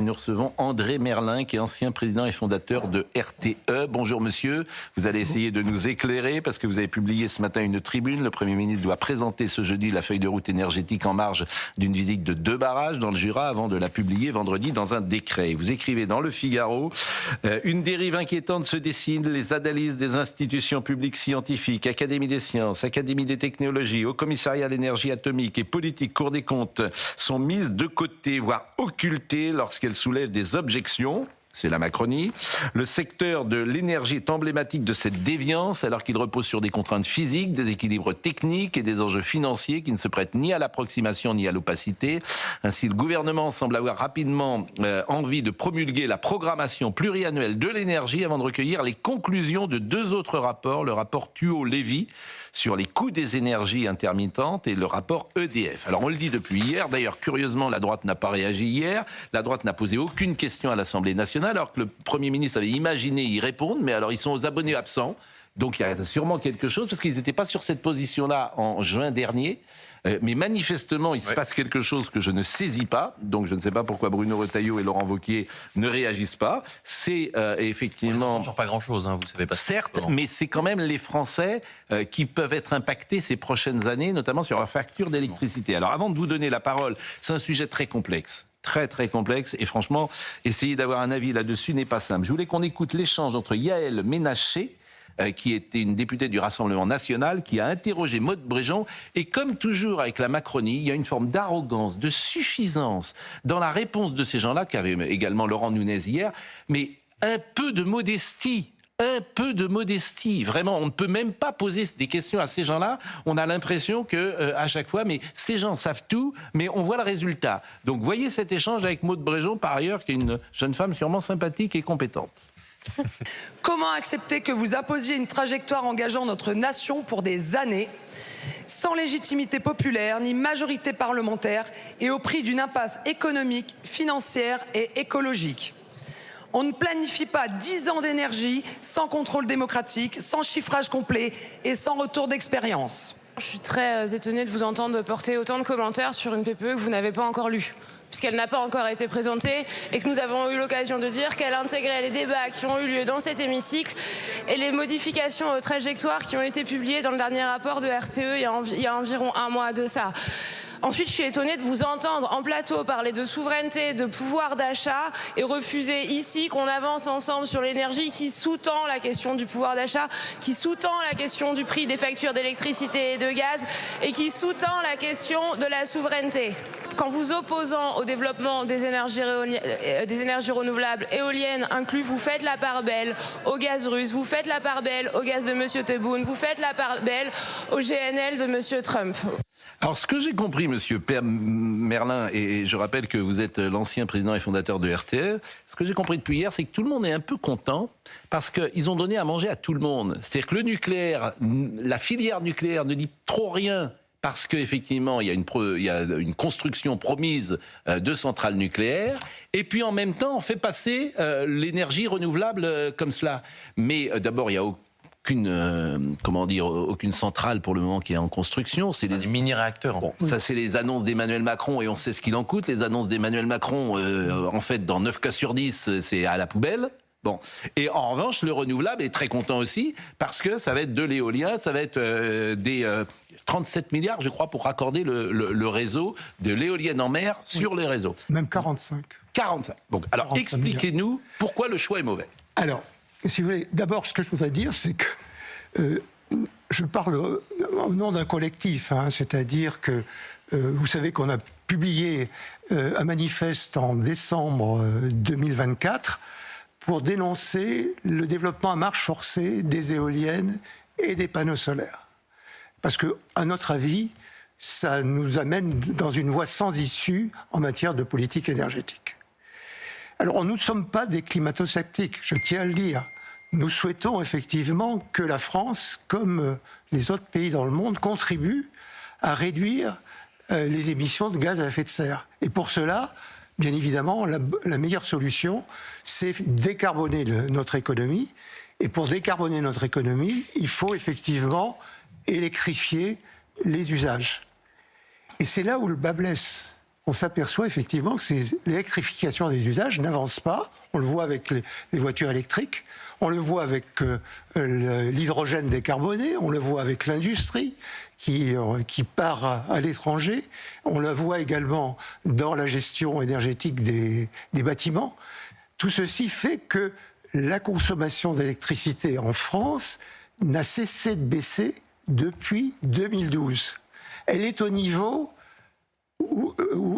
Nous recevons André Merlin, qui est ancien président et fondateur de RTE. Bonjour monsieur, vous allez essayer de nous éclairer parce que vous avez publié ce matin une tribune. Le Premier ministre doit présenter ce jeudi la feuille de route énergétique en marge d'une visite de 2 barrages dans le Jura avant de la publier vendredi dans un décret. Vous écrivez dans Le Figaro, une dérive inquiétante se dessine, les analyses des institutions publiques scientifiques, Académie des sciences, Académie des technologies, Haut Commissariat à l'énergie atomique et politique, Cour des comptes sont mises de côté, voire occultées lorsqu'elles soulève des objections. C'est la Macronie. Le secteur de l'énergie est emblématique de cette déviance alors qu'il repose sur des contraintes physiques, des équilibres techniques et des enjeux financiers qui ne se prêtent ni à l'approximation ni à l'opacité. Ainsi, le gouvernement semble avoir rapidement envie de promulguer la programmation pluriannuelle de l'énergie avant de recueillir les conclusions de 2 autres rapports, le rapport Thuot-Lévy sur les coûts des énergies intermittentes et le rapport EDF. Alors on le dit depuis hier, d'ailleurs curieusement la droite n'a pas réagi hier, la droite n'a posé aucune question à l'Assemblée nationale alors que le Premier ministre avait imaginé y répondre, mais alors ils sont aux abonnés absents, donc il y a sûrement quelque chose parce qu'ils n'étaient pas sur cette position-là en juin dernier. Mais manifestement, il se passe quelque chose que je ne saisis pas. Donc, je ne sais pas pourquoi Bruno Retailleau et Laurent Wauquiez ne réagissent pas. C'est effectivement... toujours pas grand-chose, hein, vous savez pas. Certes, mais c'est quand même les Français qui peuvent être impactés ces prochaines années, notamment sur leur facture d'électricité. Alors, avant de vous donner la parole, c'est un sujet très complexe. Très complexe et franchement, essayer d'avoir un avis là-dessus n'est pas simple. Je voulais qu'on écoute l'échange entre Yaël Ménaché, qui était une députée du Rassemblement National, qui a interrogé Maud Bréjon. Et comme toujours avec la Macronie, il y a une forme d'arrogance, de suffisance dans la réponse de ces gens-là, qu'avait également Laurent Nunez hier, mais un peu de modestie. Un peu de modestie, vraiment, on ne peut même pas poser des questions à ces gens-là. On a l'impression que à chaque fois, mais ces gens savent tout, mais on voit le résultat. Donc, voyez cet échange avec Maud Bréjon, par ailleurs, qui est une jeune femme sûrement sympathique et compétente. Comment accepter que vous imposiez une trajectoire engageant notre nation pour des années, sans légitimité populaire ni majorité parlementaire, et au prix d'une impasse économique, financière et écologique? On ne planifie pas 10 ans d'énergie sans contrôle démocratique, sans chiffrage complet et sans retour d'expérience. Je suis très étonnée de vous entendre porter autant de commentaires sur une PPE que vous n'avez pas encore lue, puisqu'elle n'a pas encore été présentée et que nous avons eu l'occasion de dire qu'elle intégrait les débats qui ont eu lieu dans cet hémicycle et les modifications aux trajectoires qui ont été publiées dans le dernier rapport de RTE il y a environ 1 mois de ça. Ensuite, je suis étonnée de vous entendre en plateau parler de souveraineté, de pouvoir d'achat et refuser ici qu'on avance ensemble sur l'énergie qui sous-tend la question du pouvoir d'achat, qui sous-tend la question du prix des factures d'électricité et de gaz et qui sous-tend la question de la souveraineté. Qu'en vous opposant au développement des énergies renouvelables, éoliennes inclus, vous faites la part belle au gaz russe, vous faites la part belle au gaz de M. Tebboune, vous faites la part belle au GNL de M. Trump. Alors, ce que j'ai compris, monsieur Merlin, et je rappelle que vous êtes l'ancien président et fondateur de RTE, ce que j'ai compris depuis hier, c'est que tout le monde est un peu content parce qu'ils ont donné à manger à tout le monde. C'est-à-dire que le nucléaire, la filière nucléaire ne dit trop rien parce qu'effectivement, il y a une construction promise de centrales nucléaires, et puis en même temps, on fait passer l'énergie renouvelable comme cela. Mais d'abord, il y a aucune centrale pour le moment qui est en construction. C'est des mini-réacteurs. Bon, ça, c'est les annonces d'Emmanuel Macron et on sait ce qu'il en coûte. Les annonces d'Emmanuel Macron, en fait, dans 9 cas sur 10, c'est à la poubelle. Bon. Et en revanche, le renouvelable est très content aussi parce que ça va être de l'éolien, ça va être des 37 milliards, je crois, pour raccorder le réseau de l'éolienne en mer sur les réseaux. Même 45. 45. Donc, alors, expliquez-nous pourquoi le choix est mauvais. Alors, si vous voulez, d'abord, ce que je voudrais dire, c'est que je parle au nom d'un collectif, hein, c'est-à-dire que vous savez qu'on a publié un manifeste en décembre 2024 pour dénoncer le développement à marche forcée des éoliennes et des panneaux solaires. Parce que, à notre avis, ça nous amène dans une voie sans issue en matière de politique énergétique. Alors, nous ne sommes pas des climato-sceptiques, je tiens à le dire. Nous souhaitons effectivement que la France, comme les autres pays dans le monde, contribue à réduire les émissions de gaz à effet de serre. Et pour cela, bien évidemment, la meilleure solution, c'est décarboner notre économie. Et pour décarboner notre économie, il faut effectivement électrifier les usages. Et c'est là où le bât blesse. on s'aperçoit effectivement que l'électrification des usages n'avance pas. On le voit avec les voitures électriques, on le voit avec l'hydrogène décarboné, on le voit avec l'industrie qui part à l'étranger, on le voit également dans la gestion énergétique des bâtiments. Tout ceci fait que la consommation d'électricité en France n'a cessé de baisser depuis 2012. Elle est au niveau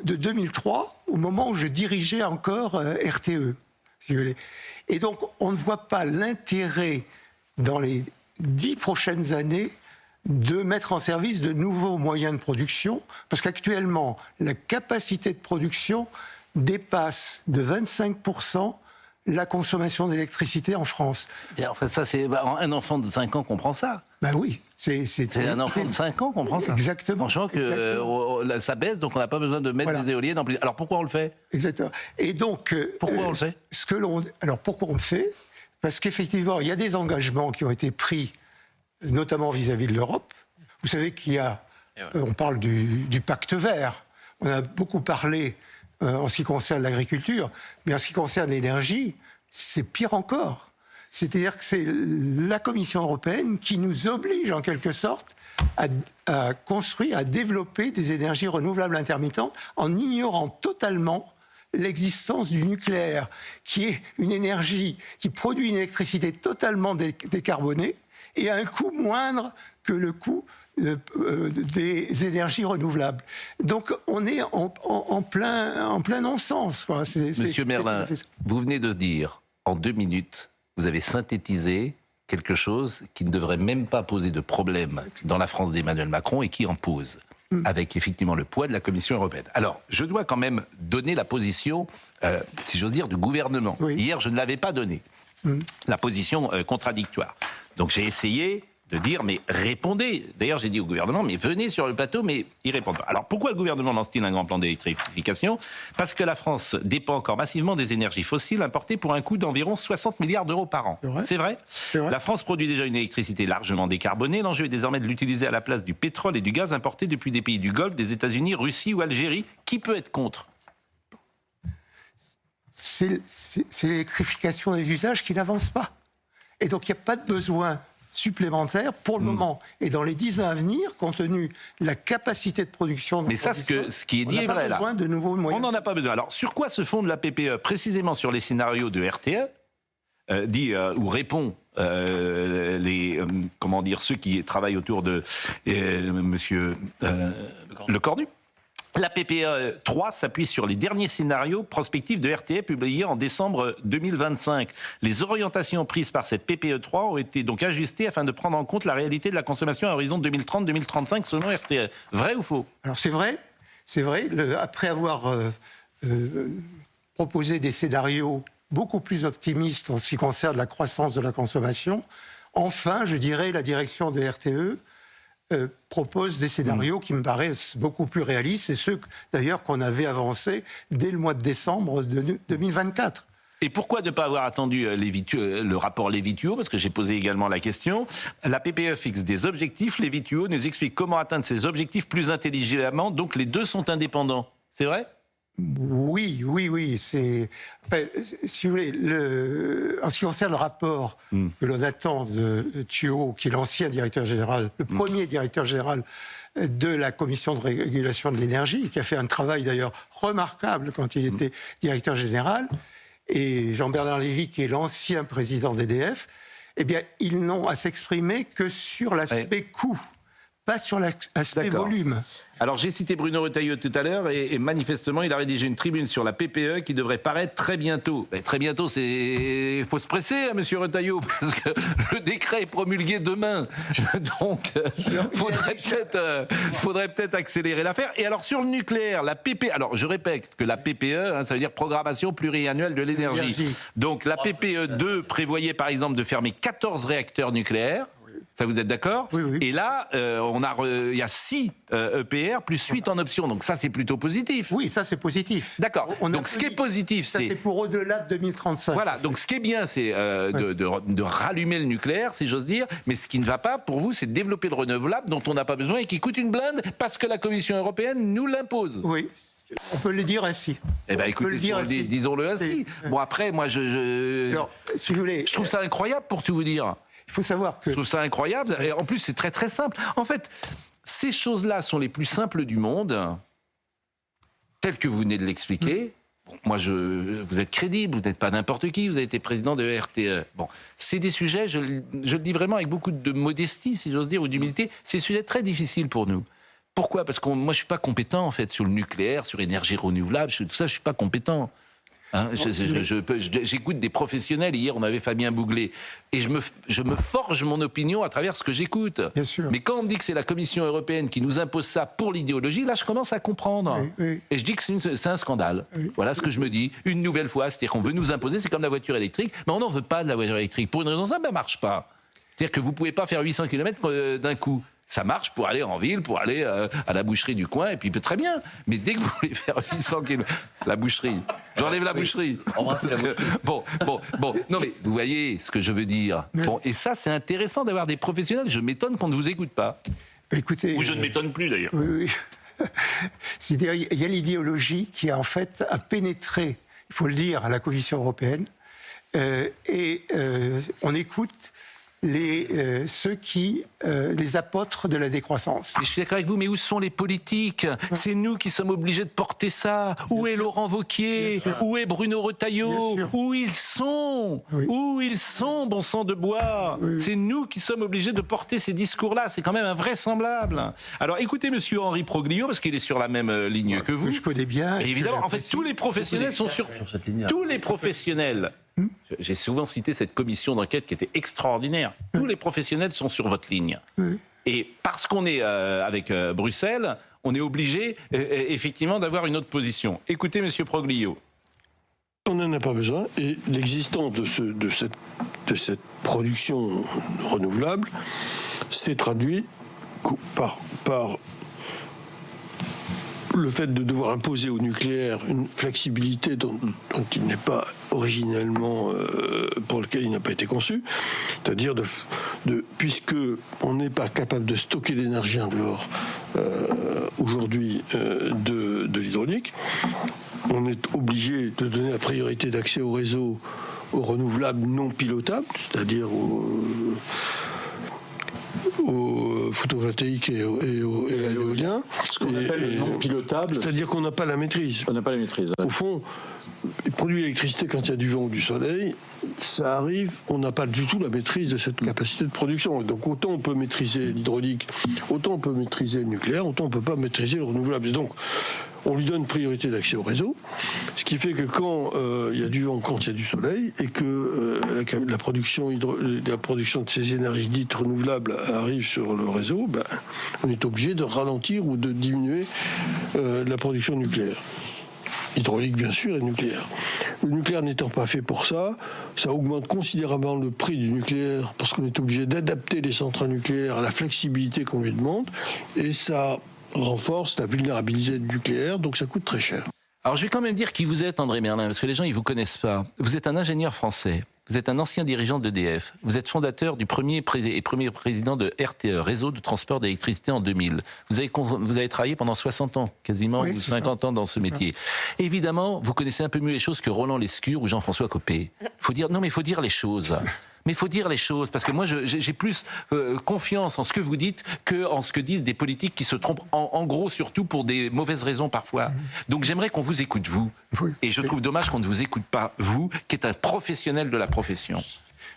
de 2003, au moment où je dirigeais encore RTE. Si vous voulez. Et donc, on ne voit pas l'intérêt, dans les 10 prochaines années, de mettre en service de nouveaux moyens de production, parce qu'actuellement, la capacité de production dépasse de 25% la consommation d'électricité en France. Et enfin, ça, c'est un enfant de 5 ans comprend ça. Ben oui. C'est un enfant de 5 ans comprend ça. Exactement. Franchement, ça baisse, donc on n'a pas besoin de mettre des éoliennes en plus. Alors pourquoi on le fait? Exactement. Et donc, pourquoi on le fait? Alors pourquoi on le fait? Parce qu'effectivement, il y a des engagements qui ont été pris, notamment vis-à-vis de l'Europe. Vous savez qu'il y a, on parle du pacte vert. On a beaucoup parlé en ce qui concerne l'agriculture, mais en ce qui concerne l'énergie, c'est pire encore. C'est-à-dire que c'est la Commission européenne qui nous oblige en quelque sorte à construire, à développer des énergies renouvelables intermittentes en ignorant totalement l'existence du nucléaire, qui est une énergie qui produit une électricité totalement décarbonée et à un coût moindre que le coût des énergies renouvelables. Donc on est en plein non-sens. Monsieur Merlin, vous venez de dire en 2 minutes, vous avez synthétisé quelque chose qui ne devrait même pas poser de problème dans la France d'Emmanuel Macron et qui en pose, avec effectivement le poids de la Commission européenne. Alors, je dois quand même donner la position, si j'ose dire, du gouvernement. Oui. Hier, je ne l'avais pas donnée, la position contradictoire. Donc j'ai essayé de dire, mais répondez. D'ailleurs, j'ai dit au gouvernement, mais venez sur le plateau, mais ils répondent pas. Alors, pourquoi le gouvernement lance-t-il un grand plan d'électrification? Parce que la France dépend encore massivement des énergies fossiles importées pour un coût d'environ 60 milliards d'euros par an. C'est vrai? La France produit déjà une électricité largement décarbonée. L'enjeu est désormais de l'utiliser à la place du pétrole et du gaz importés depuis des pays du Golfe, des États-Unis, Russie ou Algérie. Qui peut être contre? C'est l'électrification des usages qui n'avance pas. Et donc, il n'y a pas de besoin supplémentaire pour le moment. Et dans les 10 ans à venir, compte tenu de la capacité de production... Mais ça, ce qui est dit est vrai, là. De nouveaux moyens. On n'en a pas besoin. Alors, sur quoi se fonde la PPE? Précisément sur les scénarios de RTE, où répond comment dire, ceux qui travaillent autour de monsieur Lecornu. La PPE 3 s'appuie sur les derniers scénarios prospectifs de RTE publiés en décembre 2025. Les orientations prises par cette PPE 3 ont été donc ajustées afin de prendre en compte la réalité de la consommation à horizon 2030-2035 selon RTE. Vrai ou faux? Alors c'est vrai. Après avoir proposé des scénarios beaucoup plus optimistes en ce qui concerne la croissance de la consommation, enfin, je dirais, la direction de RTE propose des scénarios qui me paraissent beaucoup plus réalistes, c'est ceux d'ailleurs qu'on avait avancés dès le mois de décembre de 2024. Et pourquoi ne pas avoir attendu le rapport Lévy-Tuyau? Parce que j'ai posé également la question. La PPE fixe des objectifs, Lévy-Tuyau nous explique comment atteindre ces objectifs plus intelligemment, donc les deux sont indépendants. C'est vrai? Oui. Enfin, si vous voulez, en ce qui concerne le rapport que l'on attend de Tuyau, qui est l'ancien directeur général, le premier directeur général de la Commission de régulation de l'énergie, qui a fait un travail d'ailleurs remarquable quand il était directeur général, et Jean-Bernard Lévy, qui est l'ancien président d'EDF, eh bien, ils n'ont à s'exprimer que sur l'aspect coût, pas sur l'aspect volume. Alors j'ai cité Bruno Retailleau tout à l'heure et manifestement il a rédigé une tribune sur la PPE qui devrait paraître très bientôt. Mais très bientôt, il faut se presser, hein, monsieur Retailleau, parce que le décret est promulgué demain. Donc faudrait peut-être accélérer l'affaire. Et alors sur le nucléaire, la PPE, alors je répète que la PPE, hein, ça veut dire programmation pluriannuelle de l'énergie. Donc la PPE 2 prévoyait par exemple de fermer 14 réacteurs nucléaires. Ça, vous êtes d'accord? Oui. Et là, il y a 6 EPR plus 8 en option. Donc ça, c'est plutôt positif. Oui, ça, c'est positif. D'accord. Donc ce qui est positif, c'est pour au-delà de 2035. Voilà. Donc ce qui est bien, c'est de rallumer le nucléaire, si j'ose dire. Mais ce qui ne va pas, pour vous, c'est de développer le renouvelable dont on n'a pas besoin et qui coûte une blinde parce que la Commission européenne nous l'impose. Oui. On peut le dire ainsi. Eh bien, écoutez, disons-le ainsi. Bon, après, moi, Alors, si vous voulez, je trouve ça incroyable, pour tout vous dire. il faut savoir que... Je trouve ça incroyable. Et en plus, c'est très, très simple. En fait, ces choses-là sont les plus simples du monde, telles que vous venez de l'expliquer. Bon, moi, vous êtes crédible, vous n'êtes pas n'importe qui, vous avez été président de RTE. Bon, c'est des sujets, je le dis vraiment avec beaucoup de modestie, si j'ose dire, ou d'humilité, c'est des sujets très difficiles pour nous. Pourquoi ? Parce que moi, je ne suis pas compétent, en fait, sur le nucléaire, sur l'énergie renouvelable, tout ça, je ne suis pas compétent. Hein, j'écoute des professionnels. Hier, on avait Fabien Bouglet. Et je me forge mon opinion à travers ce que j'écoute. Bien sûr. Mais quand on me dit que c'est la Commission européenne qui nous impose ça pour l'idéologie, là, je commence à comprendre. Oui, oui. Et je dis que c'est un scandale. Oui. Voilà ce que je me dis. Une nouvelle fois, c'est-à-dire qu'on veut nous imposer, c'est comme la voiture électrique, mais on n'en veut pas de la voiture électrique. Pour une raison simple, ça ne marche pas. C'est-à-dire que vous ne pouvez pas faire 800 km d'un coup. Ça marche pour aller en ville, pour aller à la boucherie du coin, et puis très bien. Mais dès que vous voulez faire 800 km, la boucherie, j'enlève la boucherie. Embrassez la boucherie. Bon. Non, mais vous voyez ce que je veux dire. Bon, et ça, c'est intéressant d'avoir des professionnels. Je m'étonne qu'on ne vous écoute pas. Écoutez, Ou je ne m'étonne plus, d'ailleurs. Oui. C'est-à-dire, il y a l'idéologie qui a en fait a pénétré, il faut le dire, à la Commission européenne, et on écoute ceux qui les apôtres de la décroissance. Et je suis d'accord avec vous, mais où sont les politiques ? C'est nous qui sommes obligés de porter ça. Où est Laurent Wauquiez ? Où est Bruno Retailleau ? Où ils sont ? Où ils sont, bon sang de bois ? C'est nous qui sommes obligés de porter ces discours-là. C'est quand même invraisemblable. Alors écoutez monsieur Henri Proglio, parce qu'il est sur la même ligne que vous. Que je connais bien. Et évidemment, en fait, tous les professionnels sont sur cette ligne-là. tous les professionnels. J'ai souvent cité cette commission d'enquête qui était extraordinaire. Tous les professionnels sont sur votre ligne. Et parce qu'on est avec Bruxelles, on est obligé effectivement d'avoir une autre position. Écoutez monsieur Proglio. On n'en a pas besoin, et l'existence de cette production renouvelable s'est traduite par le fait de devoir imposer au nucléaire une flexibilité dont il n'est pas originellement, pour lequel il n'a pas été conçu, c'est-à-dire puisque on n'est pas capable de stocker l'énergie en dehors aujourd'hui de l'hydraulique, on est obligé de donner la priorité d'accès au réseau aux renouvelables non pilotables, c'est-à-dire au photovoltaïque et à l'éolien. Ce qu'on appelle non pilotable. C'est-à-dire qu'on n'a pas la maîtrise. On n'a pas la maîtrise. Au fond, produire l'électricité quand il y a du vent ou du soleil, ça arrive, on n'a pas du tout la maîtrise de cette capacité de production. Donc autant on peut maîtriser l'hydraulique, autant on peut maîtriser le nucléaire, autant on ne peut pas maîtriser le renouvelable. Et donc, on lui donne priorité d'accès au réseau, ce qui fait que quand il y a du vent, quand il y a du soleil, et que la production de ces énergies dites renouvelables arrive sur le réseau, on est obligé de ralentir ou de diminuer la production nucléaire. Hydraulique bien sûr et nucléaire. Le nucléaire n'étant pas fait pour ça, ça augmente considérablement le prix du nucléaire parce qu'on est obligé d'adapter les centrales nucléaires à la flexibilité qu'on lui demande, et ça renforce la vulnérabilité du nucléaire, donc ça coûte très cher. Alors je vais quand même dire qui vous êtes, André Merlin, parce que les gens ils vous connaissent pas. Vous êtes un ingénieur français, vous êtes un ancien dirigeant d'EDF, vous êtes fondateur du premier président de RTE, Réseau de transport d'électricité en 2000. Vous avez travaillé pendant 60 ans, quasiment, ou 50 ans dans ce métier. Évidemment, vous connaissez un peu mieux les choses que Roland Lescure ou Jean-François Copé. Il faut dire les choses. Mais il faut dire les choses, parce que moi, j'ai plus confiance en ce que vous dites qu'en ce que disent des politiques qui se trompent, en gros, surtout pour des mauvaises raisons parfois. Donc j'aimerais qu'on vous écoute, vous. Et je trouve dommage qu'on ne vous écoute pas, vous, qui êtes un professionnel de la profession.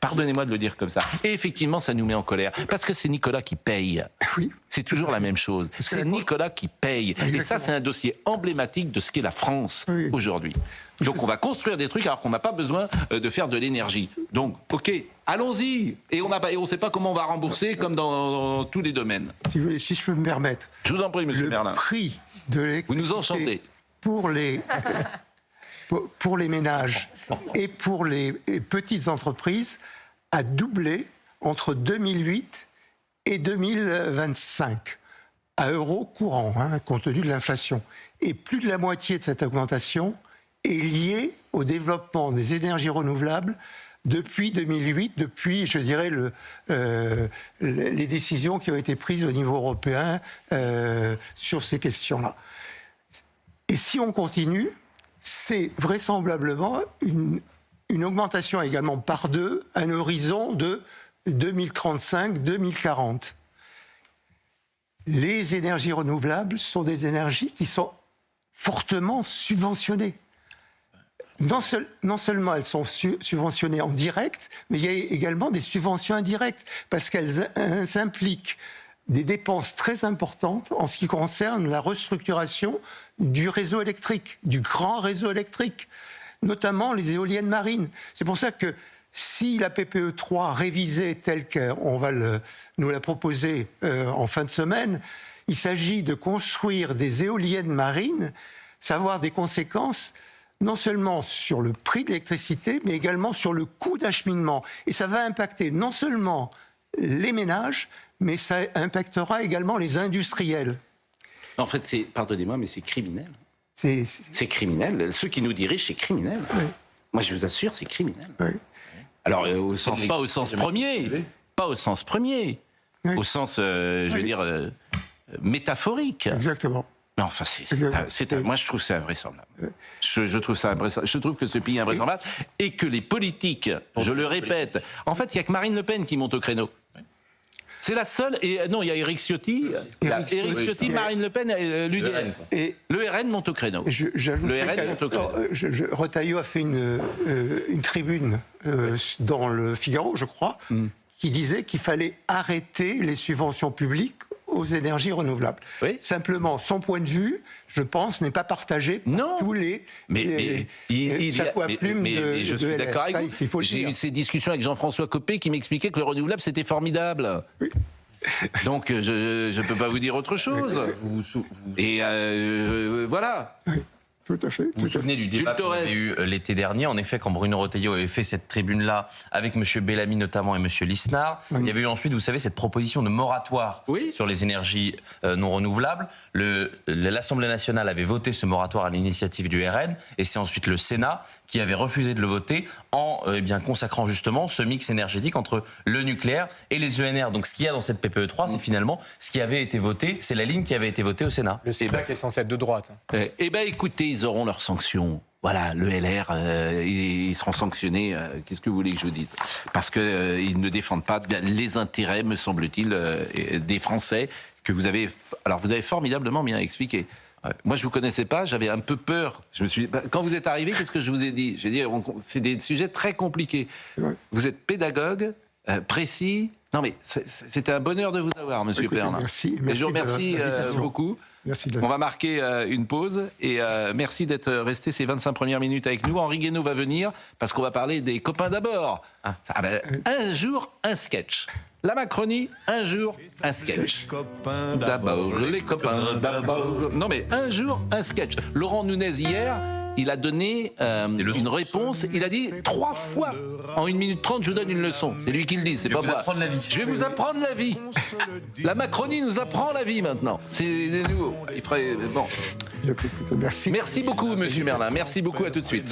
Pardonnez-moi de le dire comme ça. Et effectivement, ça nous met en colère. Parce que c'est Nicolas qui paye. Oui. C'est toujours la même chose. C'est Nicolas qui paye. Exactement. Et ça, c'est un dossier emblématique de ce qu'est la France aujourd'hui. Donc on va construire des trucs alors qu'on n'a pas besoin de faire de l'énergie. Donc, ok, allons-y. Et on ne sait pas comment on va rembourser, comme dans tous les domaines. Si je peux me permettre. Je vous en prie, monsieur Merlin. Le prix de l'électricité vous nous enchantez. Pour les ménages et pour les petites entreprises a doublé entre 2008 et 2025 à euros courant, compte tenu de l'inflation. Et plus de la moitié de cette augmentation est liée au développement des énergies renouvelables depuis 2008, depuis, je dirais, les décisions qui ont été prises au niveau européen sur ces questions-là. Et si on continue, c'est vraisemblablement une augmentation également par 2 à un horizon de 2035-2040. Les énergies renouvelables sont des énergies qui sont fortement subventionnées. Non seulement elles sont subventionnées en direct, mais il y a également des subventions indirectes, parce qu'elles impliquent des dépenses très importantes en ce qui concerne la restructuration du réseau électrique, du grand réseau électrique, notamment les éoliennes marines. C'est pour ça que si la PPE 3 révisée telle qu'on va nous la proposer en fin de semaine, il s'agit de construire des éoliennes marines, ça va avoir des conséquences non seulement sur le prix de l'électricité, mais également sur le coût d'acheminement. Et ça va impacter non seulement les ménages, mais ça impactera également les industriels. En fait, pardonnez-moi, mais c'est criminel. C'est criminel. Ceux qui nous dirigent, c'est criminel. Oui. Moi, je vous assure, c'est criminel. Oui. Alors, pas au sens premier. Pas au sens premier. Oui. Au sens, je veux dire, métaphorique. Exactement. Mais enfin, moi, je trouve ça invraisemblable. Je trouve ça invraisemblable. Je trouve que ce pays est invraisemblable et que les politiques, je le répète, en fait, il n'y a que Marine Le Pen qui monte au créneau. C'est la seule. Et non, il y a Éric Ciotti, Marine Le Pen, l'UDN. Et le RN monte au créneau. Le RN monte au créneau. Retailleau a fait une tribune dans le Figaro, je crois, qui disait qu'il fallait arrêter les subventions publiques aux énergies renouvelables. Oui. Simplement, son point de vue, je pense, n'est pas partagé par tous les chapeaux à plumes mais je suis d'accord avec vous. J'ai eu ces discussions avec Jean-François Copé qui m'expliquait que le renouvelable, c'était formidable. Oui. Donc, je ne peux pas vous dire autre chose. Et voilà. Oui. Tout à fait. Vous vous souvenez du débat qu'on avait eu l'été dernier, en effet, quand Bruno Retailleau avait fait cette tribune-là, avec M. Bellamy notamment et M. Lisnard, il y avait eu ensuite, vous savez, cette proposition de moratoire sur les énergies non renouvelables. L'Assemblée nationale avait voté ce moratoire à l'initiative du RN, et c'est ensuite le Sénat qui avait refusé de le voter en consacrant justement ce mix énergétique entre le nucléaire et les ENR. Donc ce qu'il y a dans cette PPE 3, c'est finalement ce qui avait été voté, c'est la ligne qui avait été votée au Sénat. Le Sénat qui est censé être de droite. Eh bien, écoutez, ils auront leurs sanctions. Voilà, le LR, ils seront sanctionnés. Qu'est-ce que vous voulez que je vous dise ? Parce qu'ils ne défendent pas les intérêts, me semble-t-il, des Français que vous avez. Alors, vous avez formidablement bien expliqué. Moi, je vous connaissais pas, j'avais un peu peur. Je me suis quand vous êtes arrivé, qu'est-ce que je vous ai dit ? J'ai dit, c'est des sujets très compliqués. Vous êtes pédagogue, précis. Non, mais c'était un bonheur de vous avoir, Monsieur Perlin. Merci. Et je vous remercie beaucoup. Merci. On va marquer une pause et merci d'être resté ces 25 premières minutes avec nous. Henri Guénaud va venir parce qu'on va parler des copains d'abord. Un jour, un sketch. La Macronie, un jour, un sketch. D'abord, les copains d'abord. Non mais un jour, un sketch. Laurent Nunez hier, il a donné une réponse. Il a dit 3 fois en 1 minute 30, je vous donne une leçon. C'est lui qui le dit, c'est pas moi. Je vais vous apprendre la vie. La Macronie nous apprend la vie maintenant. C'est nouveau. Bon. Merci. Merci beaucoup, Monsieur Merlin. Merci beaucoup. À tout de suite.